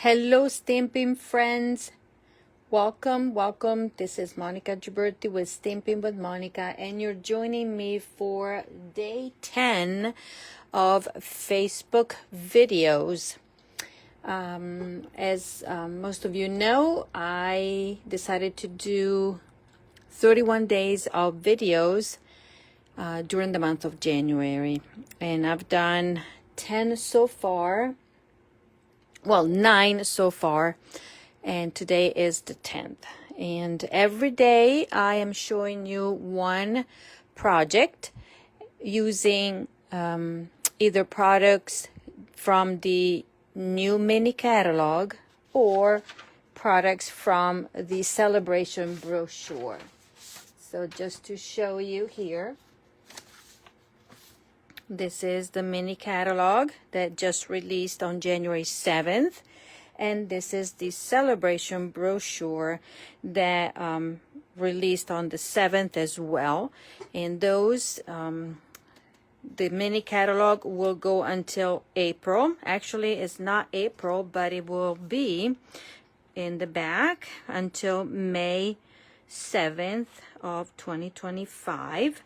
Hello, Stamping friends. Welcome. This is Monica Gibberti with Stamping with Monica, and you're joining me for day 10 of Facebook videos. As most of you know, I decided to do 31 days of videos during the month of January, and I've done 10 so far. Well, 9 so far, and today is the 10th. And every day I am showing you one project using either products from the new mini catalog or products from the celebration brochure. So just to show you here, this is the mini catalog that just released on January 7th. And this is the celebration brochure that released on the 7th as well. And those, the mini catalog will go until April. Actually, it's not April, but it will be in the back until May 7th of 2025.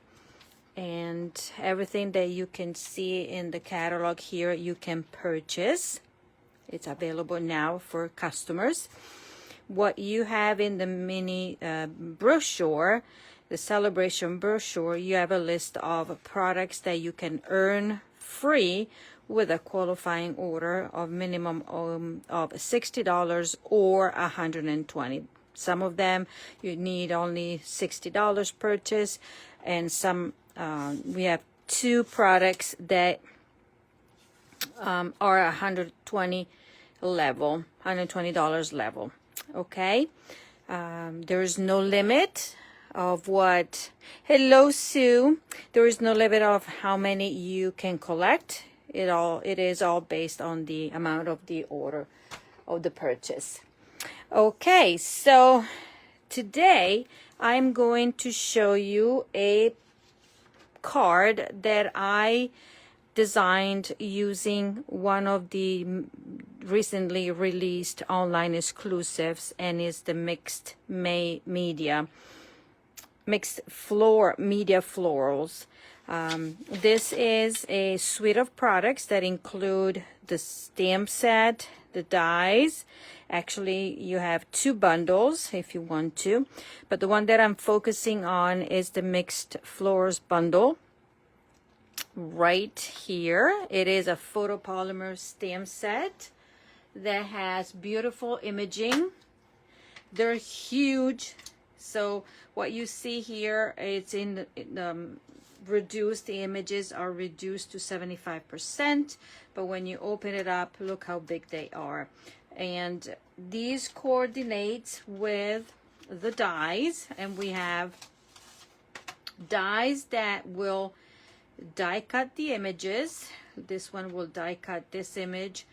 And everything that you can see in the catalog here, you can purchase. It's available now for customers. What you have in the mini brochure, the celebration brochure, you have a list of products that you can earn free with a qualifying order of minimum of $60 or $120. Some of them you need only $60 purchase, and some we have 2 products that are $120 level. Okay, there is no limit of what. Hello, Sue. There is no limit of how many you can collect. It is all based on the amount of the order of the purchase. Okay, so today I'm going to show you a card that I designed using one of the recently released online exclusives, and is the mixed media florals. This is a suite of products that include the stamp set, the dies. Actually, you have 2 bundles if you want to, but the one that I'm focusing on is the mixed florals bundle. Right here, it is a photopolymer stamp set that has beautiful imaging. They're huge. So what you see here, it's in reduced. The images are reduced to 75%, but when you open it up, look how big they are. And these coordinate with the dies, and we have dies that will die cut the images. This one will die cut this image.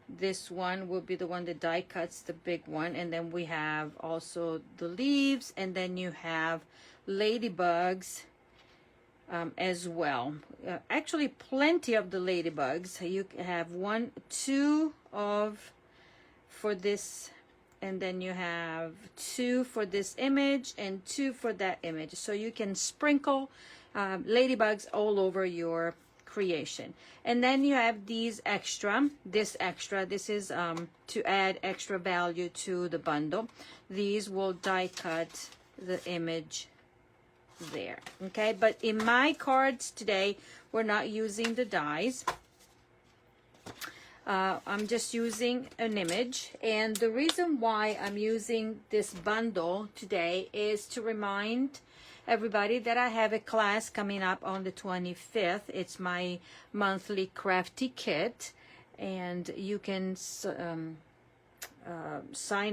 This one will be the one that die cuts the big one. And then we have also the leaves, and then you have ladybugs as well. Actually, plenty of the ladybugs. You have 1, 2 of for this, and then you have 2 for this image and 2 for that image. So you can sprinkle ladybugs all over your creation. And then you have these extra. This is to add extra value to the bundle. These will die cut the image there. Okay, but in my cards today, we're not using the dies. I'm just using an image, and the reason why I'm using this bundle today is to remind everybody that I have a class coming up on the 25th. It's my monthly crafty kit, and you can sign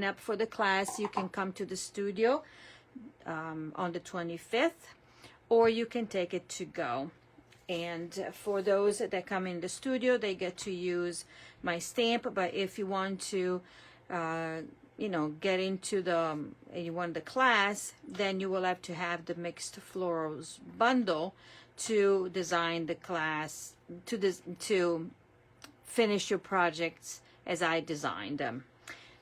up for the class. You can come to the studio on the 25th, or you can take it to go. And for those that come in the studio, they get to use my stamp. But if you want to, get into the class, then you will have to have the mixed florals bundle to design the class, to finish your projects as I designed them.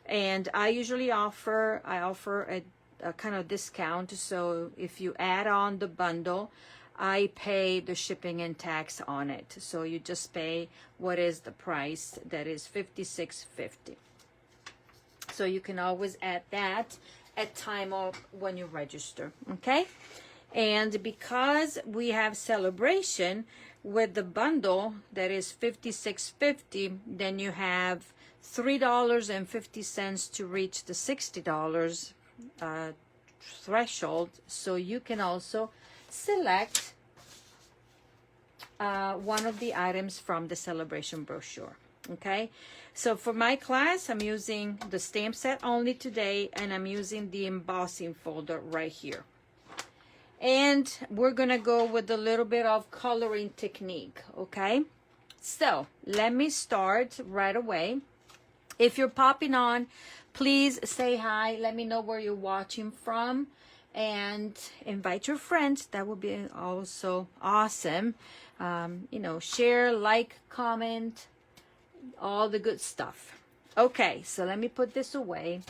And I usually offer a kind of discount. So if you add on the bundle, I pay the shipping and tax on it. So you just pay what is the price, that is $56.50. So you can always add that at time of when you register, okay? And because we have celebration with the bundle that is $56.50, then you have $3.50 to reach the $60 threshold. So you can also select one of the items from the celebration brochure. Okay, so for my class, I'm using the stamp set only today, and I'm using the embossing folder right here. And we're gonna go with a little bit of coloring technique. Okay, so let me start right away. If you're popping on, please say hi. Let me know where you're watching from, and invite your friends. That would be also awesome. You know, share, like, comment, all the good stuff. Okay, so let me put this away.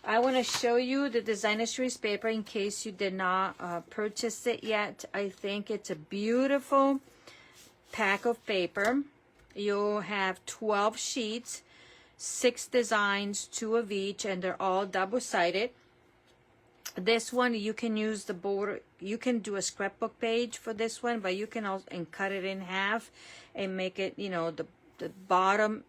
I want to show you the designer series paper in case you did not purchase it yet. I think it's a beautiful pack of paper. You'll have 12 sheets, 6 designs, 2 of each, and they're all double-sided. This one, you can use the border. You can do a scrapbook page for this one, but you can also cut it in half and make it, you know, the bottom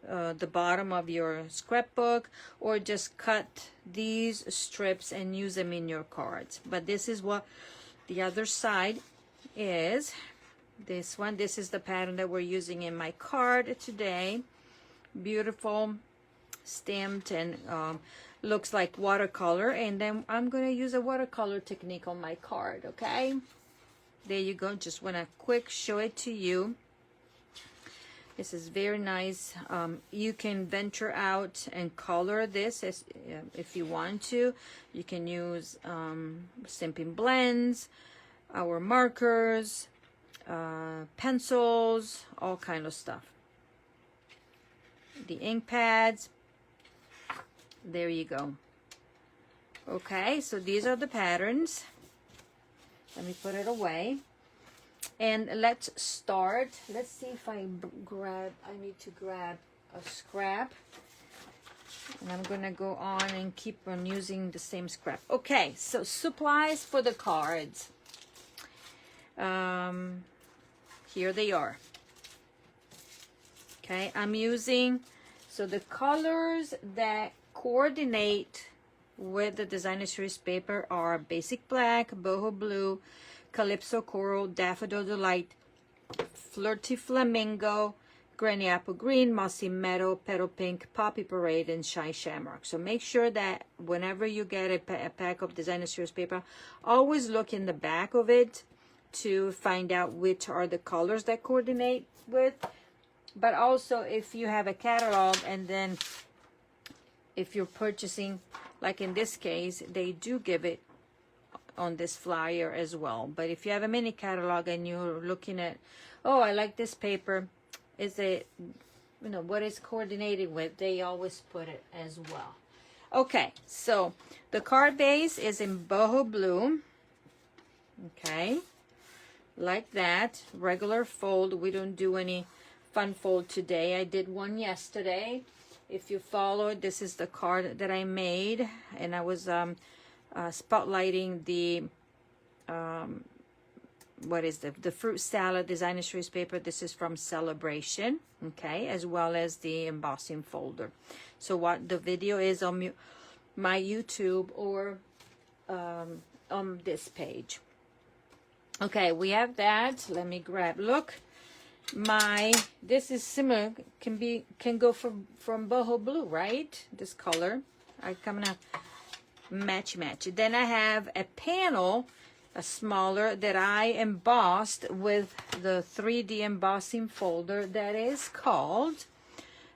of your scrapbook, or just cut these strips and use them in your cards. But this is what the other side is. This one, this is the pattern that we're using in my card today. Beautiful, stamped, and looks like watercolor. And then I'm going to use a watercolor technique on my card. Okay, there you go. Just want to quick show it to you. This is very nice. You can venture out and color this if you want to. You can use stamping blends, our markers, pencils, all kind of stuff. The ink pads. There you go. Okay, so these are the patterns. Let me put it away. And let's start. Let's see if I need to grab a scrap. And I'm going to go on and keep on using the same scrap. Okay, so supplies for the cards. Here they are. Okay, I'm using, so the colors that coordinate with the designer series paper are basic black, boho blue, calypso coral, daffodil delight, flirty flamingo, granny apple green, mossy meadow, petal pink, poppy parade, and shy shamrock. So make sure that whenever you get a pack of designer series paper, always look in the back of it to find out which are the colors that coordinate with. But also, if you have a catalog, and then if you're purchasing, like in this case, they do give it on this flyer as well. But if you have a mini catalog and you're looking at, oh, I like this paper, is it, you know, what is coordinated with, they always put it as well. Okay, so the card base is in boho blue. Okay, like that, regular fold. We don't do any fun fold today. I did one yesterday. If you followed, this is the card that I made, and I was spotlighting the what is the fruit salad designer series paper. This is from Celebration, okay, as well as the embossing folder. So what the video is on my YouTube or on this page. Okay, we have that. Let me grab, look, this is similar, can go from boho blue, right? This color, I'm gonna match. Then I have a panel, a smaller, that I embossed with the 3D embossing folder that is called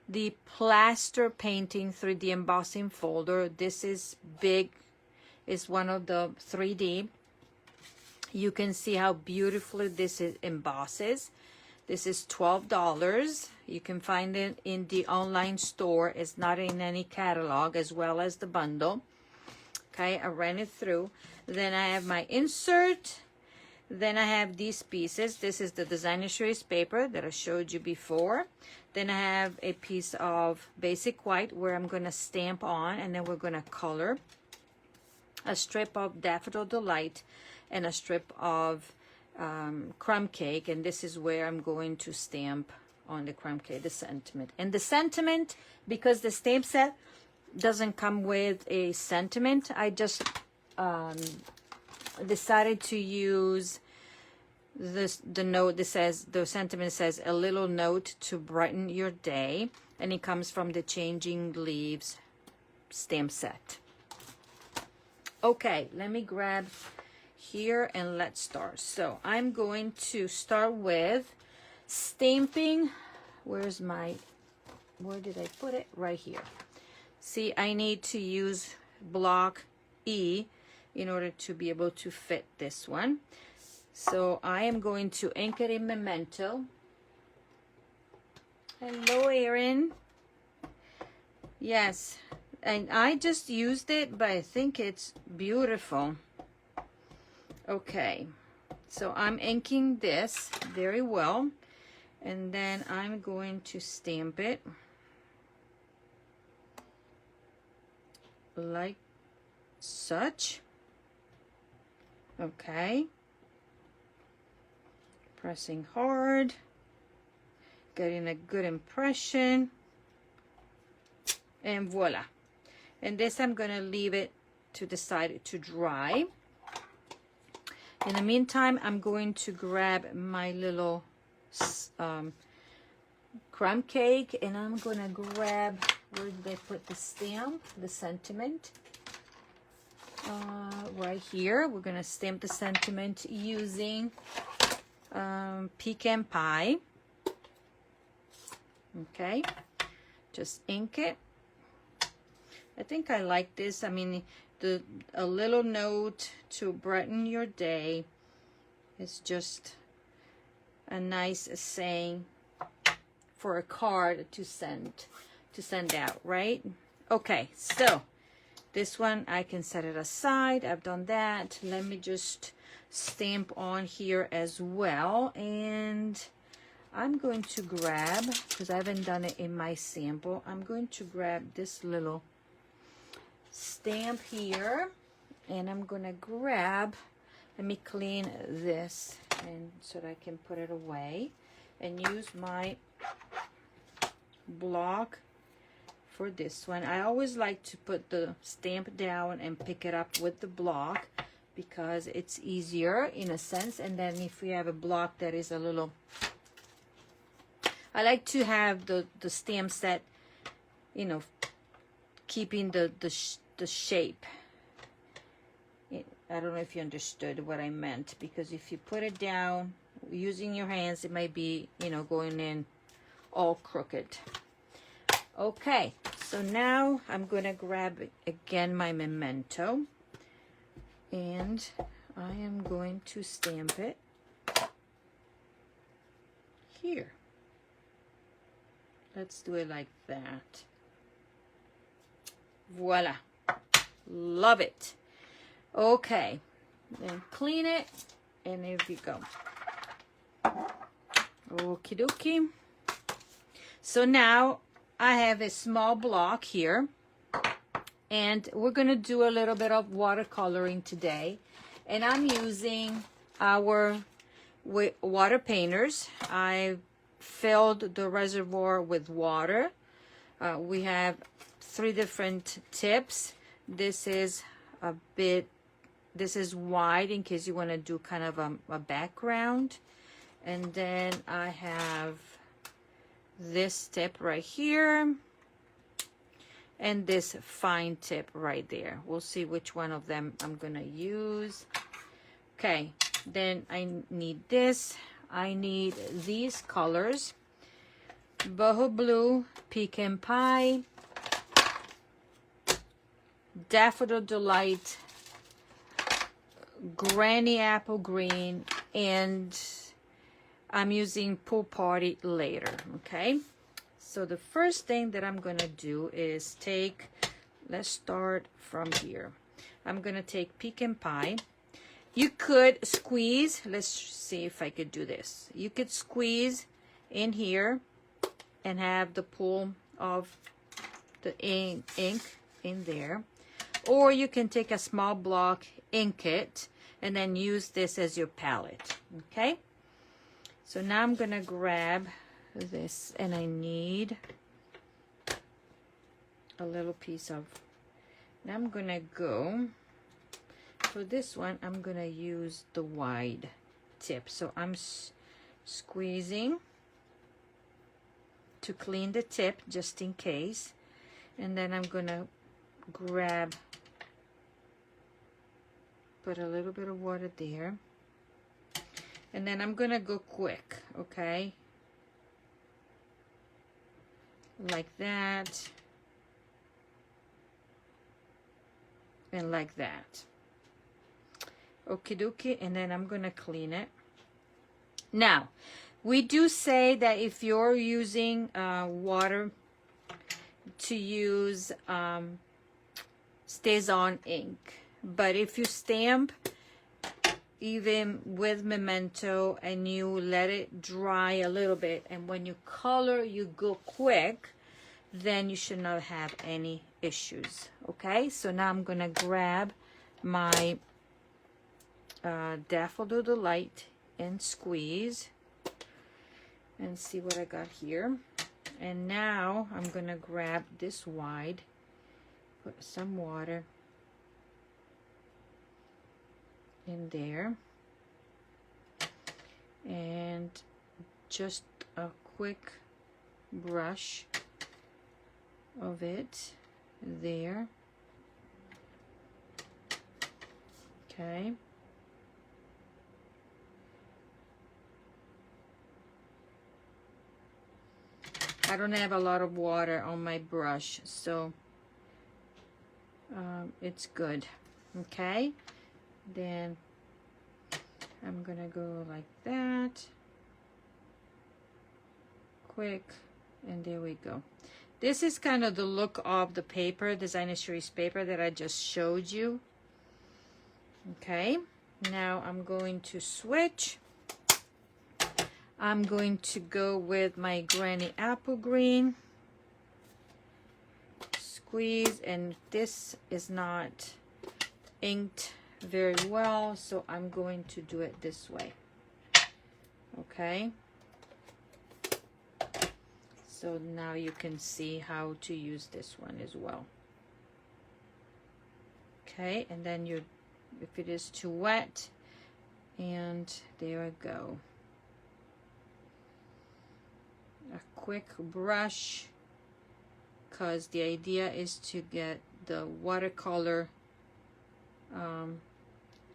the Plaster Painting 3D embossing folder. This is big, it's one of the 3D. You can see how beautifully this embosses. This is $12. You can find it in the online store. It's not in any catalog, as well as the bundle. Okay, I ran it through. Then I have my insert. Then I have these pieces. This is the designer series paper that I showed you before. Then I have a piece of basic white where I'm going to stamp on, and then we're going to color. A strip of Daffodil Delight and a strip of crumb cake, and this is where I'm going to stamp on the crumb cake, the sentiment. And the sentiment, because the stamp set doesn't come with a sentiment, I just decided to use the note that says, the sentiment says, a little note to brighten your day, and it comes from the Changing Leaves stamp set. Okay, let me grab here and let's start. So I'm going to start with stamping. Where did I put it? Right here. See, I need to use block E in order to be able to fit this one. So I am going to ink it in Memento. Hello, Erin. Yes, and I just used it, but I think it's beautiful. Okay, so I'm inking this very well, and then I'm going to stamp it like such. Okay, pressing hard, getting a good impression, and voila. And this I'm going to leave it to the side to dry. In the meantime, I'm going to grab my little crumb cake, and I'm going to grab, where did I put the stamp, the sentiment? Right here. We're going to stamp the sentiment using pecan pie. Okay, just ink it. I think I like this. I mean, a little note to brighten your day. It's just a nice saying for a card to send out, right? Okay, so this one I can set it aside. I've done that. Let me just stamp on here as well, and I'm going to grab, because I haven't done it in my sample, I'm going to grab this little stamp here, and I'm gonna grab, let me clean this and so that I can put it away, and use my block for this one. I always like to put the stamp down and pick it up with the block because it's easier in a sense. And then if we have a block that is a little, I like to have the stamp set, you know, keeping the shape. I don't know if you understood what I meant, because if you put it down using your hands, it might be, you know, going in all crooked. Okay, so now I'm going to grab again my Memento, and I am going to stamp it here. Let's do it like that. Voila. Love it. Okay, then clean it, and there we go. Okie dokie. So now I have a small block here, and we're gonna do a little bit of watercoloring today, and I'm using our water painters. I filled the reservoir with water. We have 3 different tips. This is wide in case you want to do kind of a background, and then I have this tip right here and this fine tip right there. We'll see which one of them I'm gonna use. Okay, then I need this. I need these colors: boho blue, pecan pie, daffodil delight, granny apple green, and I'm using pool party later. Okay, So the first thing that I'm gonna do is take, let's start from here. I'm gonna take Pecan Pie. You could squeeze, let's see if I could do this. You could squeeze in here and have the pool of the ink in there. Or you can take a small block, ink it, and then use this as your palette, okay? So now I'm gonna grab this, and I need a little piece of, now I'm gonna go, for this one, I'm gonna use the wide tip. So I'm squeezing to clean the tip, just in case. And then I'm gonna grab, put a little bit of water there. And then I'm gonna go quick, okay? Like that. And like that. Okie dokie, and then I'm gonna clean it. Now, we do say that if you're using water, to use stays on ink. But if you stamp even with memento and you let it dry a little bit, and when you color you go quick, then you should not have any issues. Okay, so now I'm gonna grab my Daffodil Delight and squeeze and see what I got here. And now I'm gonna grab this wide, put some water in there, and just a quick brush of it there. Okay. I don't have a lot of water on my brush, so it's good. Okay, then I'm gonna go like that, quick, and there we go. This is kind of the look of the paper, Designer Series paper that I just showed you. Okay, now I'm going to switch. I'm going to go with my Granny Apple Green. Squeeze, and this is not inked very well, so I'm going to do it this way. Okay. So now you can see how to use this one as well. Okay, and then you, if it is too wet, and there I go. A quick brush, because the idea is to get the watercolor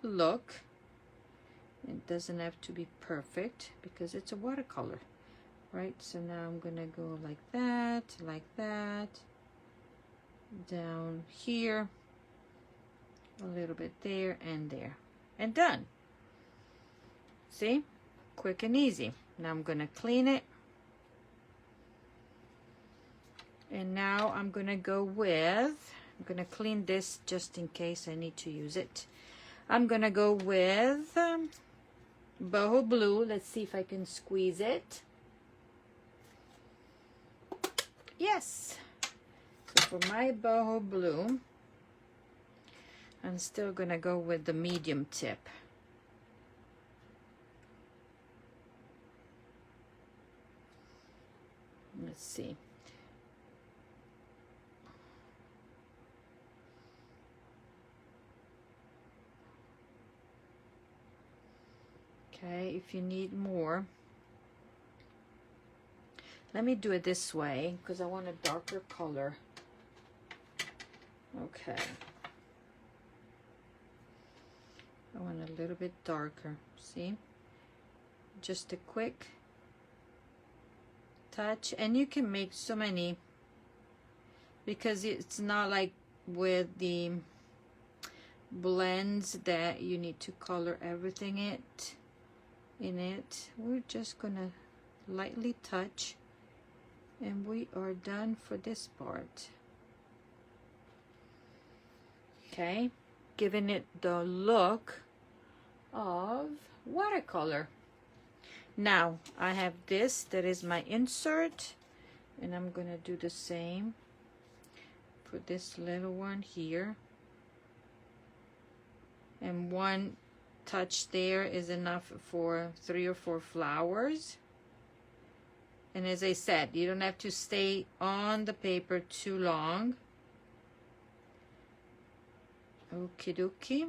look. It doesn't have to be perfect because it's a watercolor, right? So now I'm gonna go like that, down here, a little bit there, and done. See? Quick and easy. Now I'm gonna clean it. And now I'm gonna go with, I'm gonna clean this just in case I need to use it. I'm gonna go with boho blue. Let's see if I can squeeze it. Yes. So for my boho blue, I'm still gonna go with the medium tip. Let's see. Okay, if you need more, let me do it this way because I want a darker color. Okay, I want a little bit darker. See, just a quick touch, and you can make so many, because it's not like with the blends that you need to color everything in it. We're just gonna lightly touch And we are done for this part. Okay, giving it the look of watercolor. Now I have this that is my insert, and I'm gonna do the same for this little one here, and one touch there is enough for 3 or 4 flowers. And as I said, you don't have to stay on the paper too long. Okie dokie.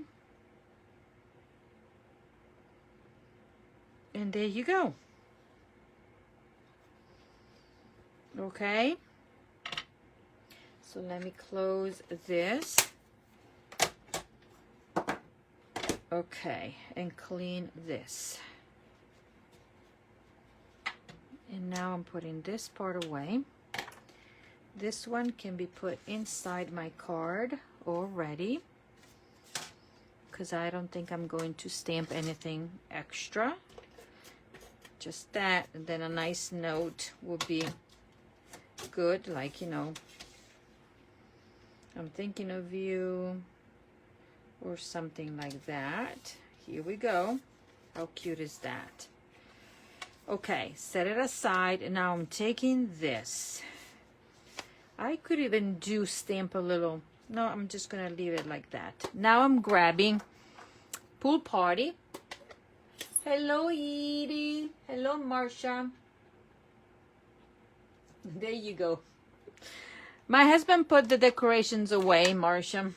And there you go. Okay. So let me close this. Okay, and clean this. And now I'm putting this part away. This one can be put inside my card already, because I don't think I'm going to stamp anything extra. Just that, and then a nice note would be good, like, you know, I'm thinking of you, or something like that. Here we go. How cute is that? Okay, set it aside, and now I'm taking this. I could even do stamp a little. No, I'm just gonna leave it like that. Now I'm grabbing Pool Party. Hello, Edie. Hello, Marcia. There you go. My husband put the decorations away, Marcia.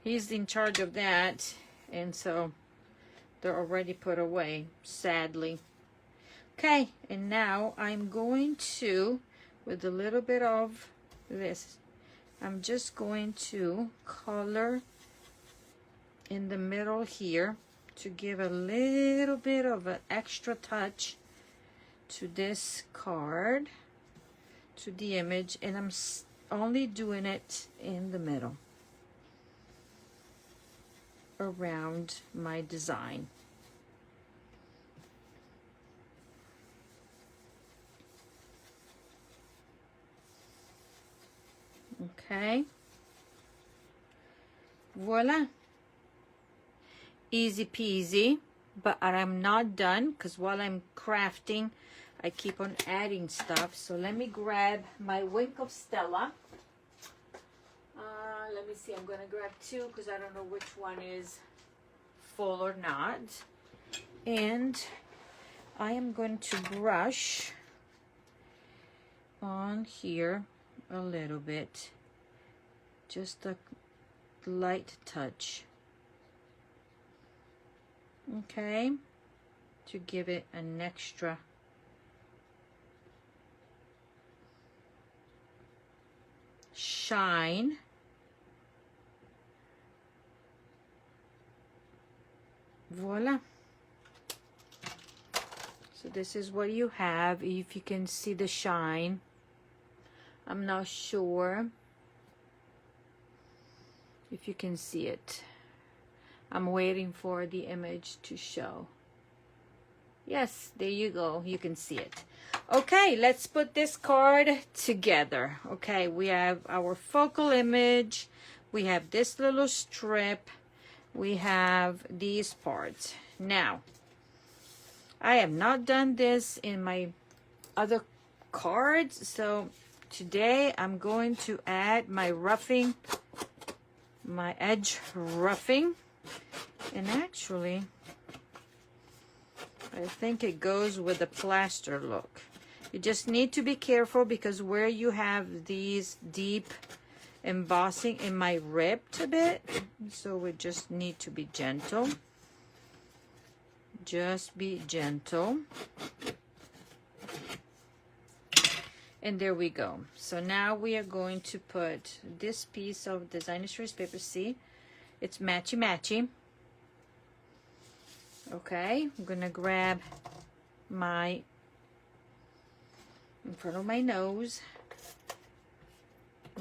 He's in charge of that, and so they're already put away, sadly. Okay, and now I'm going to, with a little bit of this, I'm just going to color in the middle here to give a little bit of an extra touch to this card, to the image, and I'm only doing it in the middle around my design. Okay, voila, easy peasy. But I'm not done, because while I'm crafting I keep on adding stuff. So let me grab my Wink of Stella. Let me see, I'm gonna grab 2 because I don't know which one is full or not. And I am going to brush on here a little bit, just a light touch, okay, to give it an extra shine. Voila. So this is what you have. If you can see the shine, I'm not sure if you can see it. I'm waiting for the image to show. Yes, there you go. You can see it. Okay, let's put this card together. Okay, we have our focal image. We have this little strip. We have these parts. Now, I have not done this in my other cards, so today I'm going to add my roughing, my edge roughing, and actually I think it goes with the plaster look. You just need to be careful, because where you have these deep embossing, it might rip a bit, so we just need to be gentle. Just be gentle. And there we go. So now we are going to put this piece of designer's choice paper. See, it's matchy matchy. Okay, I'm gonna grab my, in front of my nose,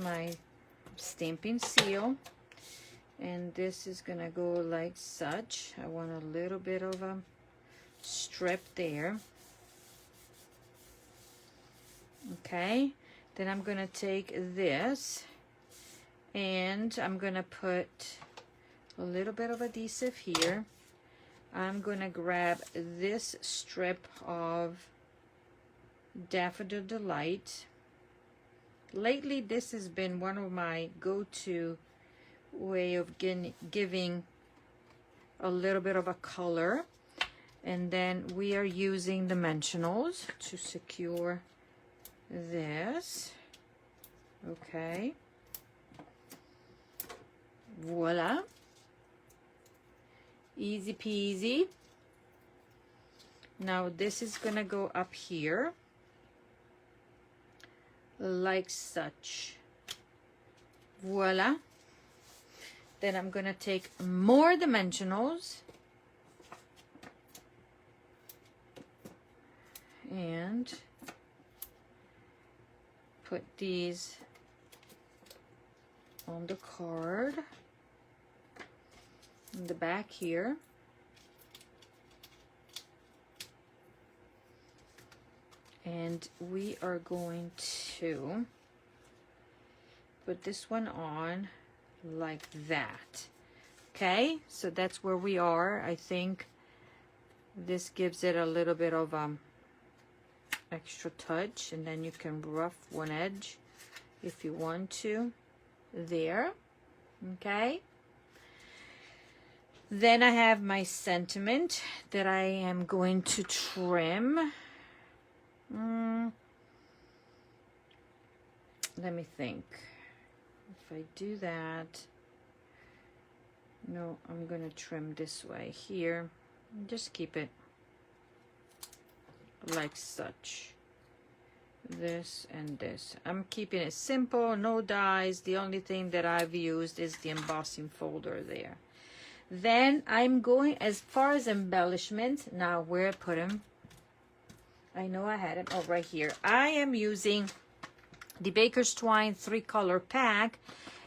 my stamping seal, and this is gonna go like such. I want a little bit of a strip there, Okay, then I'm gonna take this and I'm gonna put a little bit of adhesive here. I'm gonna grab this strip of Daffodil Delight. Lately, this has been one of my go-to way of giving a little bit of a color. And then we are using dimensionals to secure this. Okay. Voila. Easy peasy. Now this is gonna go up here like such. Voila. Then I'm gonna take more dimensionals and put these on the card in the back here. And we are going to put this one on like that. Okay, so that's where we are. I think this gives it a little bit of extra touch, and then you can rough one edge if you want to there. Okay, then I have my sentiment that I am going to trim. Let me think. If I do that, no, I'm gonna trim this way here. Just keep it like such. This and this. I'm keeping it simple, no dies. The only thing that I've used is the embossing folder there. Then I'm going as far as embellishment. Now where I put them, I know I had it. Oh, right here. I am using the Baker's Twine 3-color pack,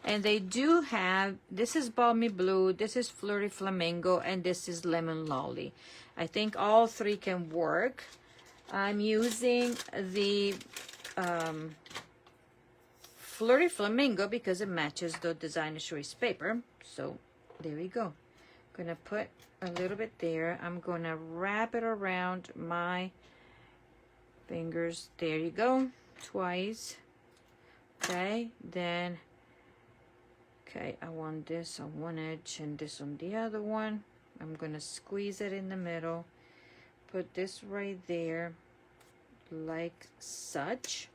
and they do have, this is Balmy Blue, this is Flirty Flamingo, and this is Lemon Lolly. I think all three can work. I'm using the Flirty Flamingo because it matches the designer choice paper. So there we go. I'm gonna put a little bit there. I'm gonna wrap it around my fingers. There you go, twice. Okay, then okay, I want this on one edge and this on the other one. I'm gonna squeeze it in the middle, put this right there like such.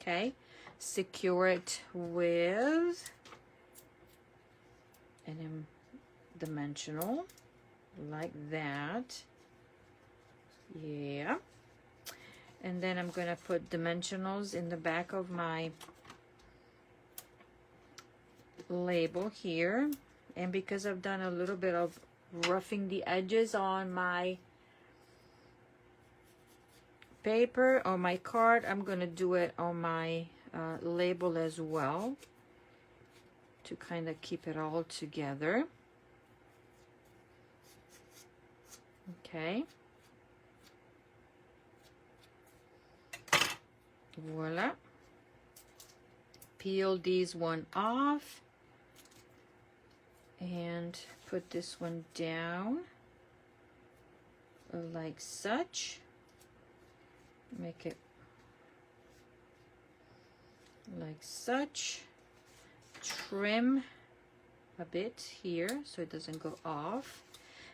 Okay, secure it with an dimensional like that. Yeah, and then I'm gonna put dimensionals in the back of my label here. And because I've done a little bit of roughing the edges on my paper or my card, I'm gonna do it on my label as well to kind of keep it all together. Okay, voila. Peel these one off and put this one down like such. Make it like such. Trim a bit here so it doesn't go off.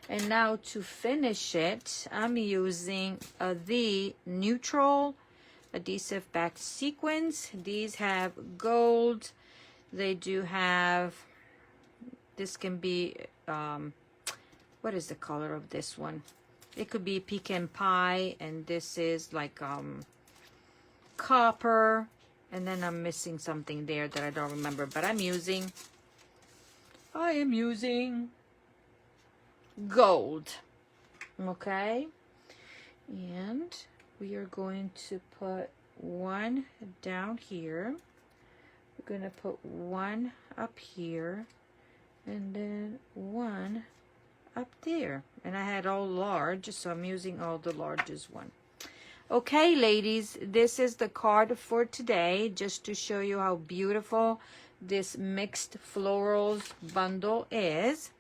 And now to finish it, I'm using the neutral adhesive back sequins. These have gold. They do have, this can be what is the color of this one? It could be pecan pie, and this is like copper, and then I'm missing something there that I don't remember, but I am using gold. Okay, and we are going to put one down here. We're going to put one up here, and then one up there. And I had all large, so I'm using all the largest one. Okay, ladies, this is the card for today, just to show you how beautiful this mixed florals bundle is.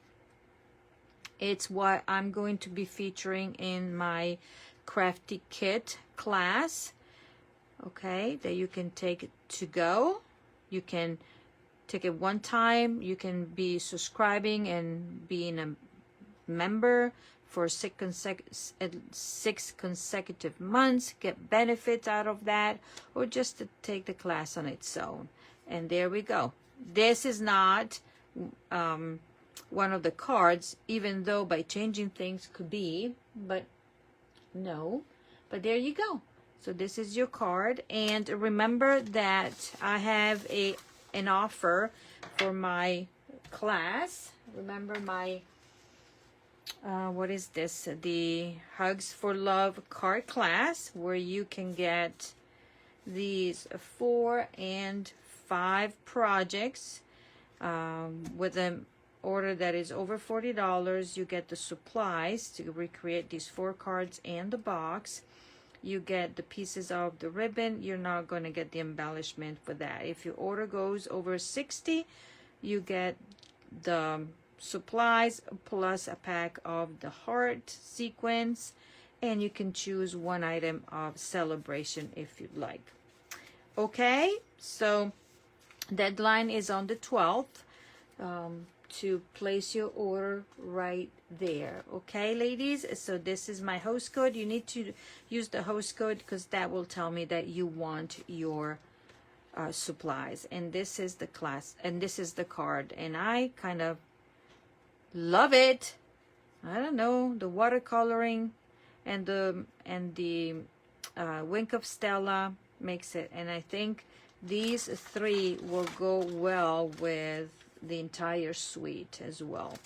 It's what I'm going to be featuring in my crafty kit class, okay, that you can take to go. You can take it one time. You can be subscribing and being a member for 6 consecutive months, get benefits out of that, or just to take the class on its own. And there we go. This is not one of the cards, even though by changing things could be, but no. But there you go. So this is your card. And remember that I have an offer for my class. Remember my what is this? The Hugs for Love card class, where you can get these 4 and 5 projects with an order that is over $40. You get the supplies to recreate these 4 cards and the box. You get the pieces of the ribbon. You're not going to get the embellishment for that. If your order goes over 60, you get the supplies plus a pack of the heart sequence, and you can choose one item of celebration if you'd like. Okay, so deadline is on the 12th to place your order right there. Okay, ladies, so this is my host code. You need to use the host code because that will tell me that you want your supplies. And this is the class, and this is the card, and I kind of love it. I don't know, the watercoloring and the Wink of Stella makes it, and I think these 3 will go well with the entire suite as well.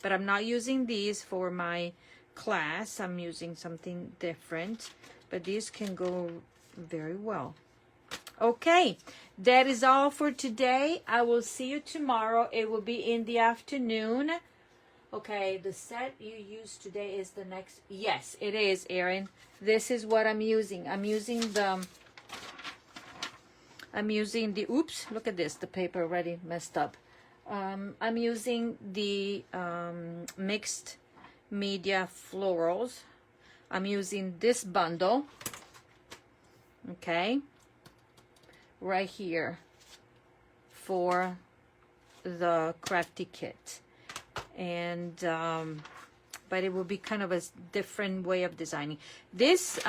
But I'm not using these for my class. I'm using something different, but these can go very well. Okay, that is all for today. I will see you tomorrow. It will be in the afternoon. Okay, the set you used today is the next. Yes, it is, Erin. This is what I'm using. I'm using the oops, look at this, the paper already messed up. I'm using the mixed media florals. I'm using this bundle, okay, right here for the crafty kit. And but it will be kind of a different way of designing this.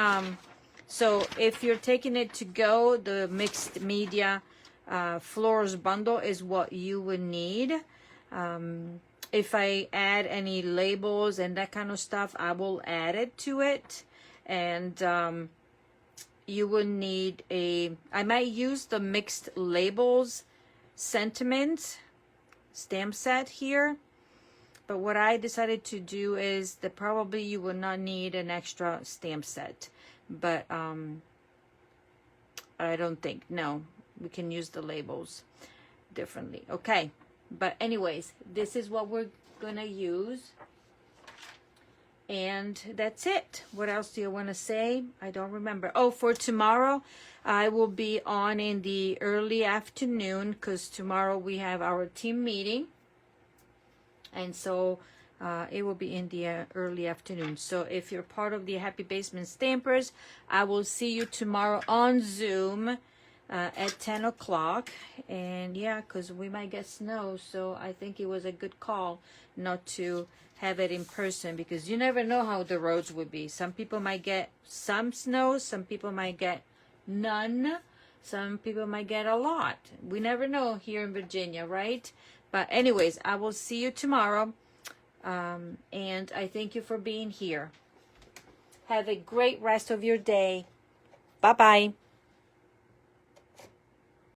So if you're taking it to go, the mixed media florals bundle is what you would need. If I add any labels and that kind of stuff, I will add it to it. And you will need I might use the mixed labels sentiment stamp set here. But what I decided to do is that probably you will not need an extra stamp set. But I don't think, no, we can use the labels differently. Okay, but anyways, this is what we're gonna use. And that's it. What else do you want to say? I don't remember. Oh, for tomorrow, I will be on in the early afternoon because tomorrow we have our team meeting. And so it will be in the early afternoon. So if you're part of the Happy Basement Stampers, I will see you tomorrow on Zoom at 10 o'clock. And yeah, because we might get snow. So I think it was a good call not to have it in person, because you never know how the roads would be. Some people might get some snow. Some people might get none. Some people might get a lot. We never know here in Virginia, right? But anyways, I will see you tomorrow. And I thank you for being here. Have a great rest of your day. Bye-bye.